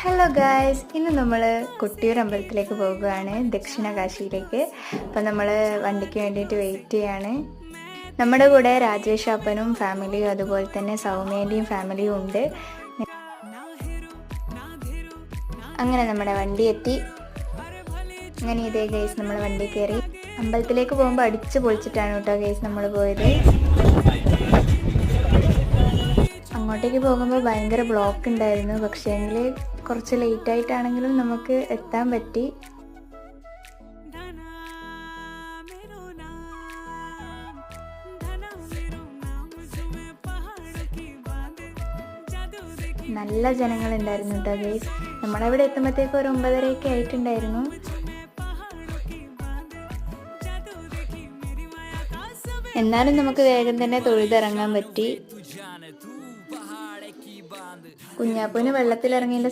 Hello guys, ഇന്ന് നമ്മൾ കൊട്ടിയൂർ അമ്പലത്തിലേക്ക് പോകുകയാണ്, ദക്ഷിണ കാശിയിലേക്ക്. അപ്പം നമ്മൾ വണ്ടിക്ക് വേണ്ടിയിട്ട് വെയിറ്റ് ചെയ്യാണ്. നമ്മുടെ കൂടെ രാജേഷ് അപ്പനും ഫാമിലിയും അതുപോലെ തന്നെ സൗമ്യേൻ്റെയും ഫാമിലിയും ഉണ്ട്. അങ്ങനെ നമ്മുടെ വണ്ടി എത്തി. അങ്ങനെ ഇതേ ഗൈസ് നമ്മൾ വണ്ടി കയറി അമ്പലത്തിലേക്ക് പോകുമ്പോൾ അടിച്ച് പൊളിച്ചിട്ടാണ് കേട്ടോ ഗൈസ് നമ്മൾ പോയത്. അങ്ങോട്ടേക്ക് പോകുമ്പോൾ ഭയങ്കര ബ്ലോക്ക് ഉണ്ടായിരുന്നു, പക്ഷേങ്കിൽ കുറച്ച് ലേറ്റായിട്ടാണെങ്കിലും നമുക്ക് എത്താൻ പറ്റി. നല്ല ജനങ്ങളുണ്ടായിരുന്നു കേട്ടോ ഗൈസ്. നമ്മളവിടെ എത്തുമ്പോഴത്തേക്ക് ഒരു 9:30 ആയിട്ടുണ്ടായിരുന്നു. എന്നാലും നമുക്ക് വേഗം തന്നെ തൊഴുതിറങ്ങാൻ പറ്റി. കുഞ്ഞാപ്പൂന് വെള്ളത്തിലിറങ്ങിയതിൻ്റെ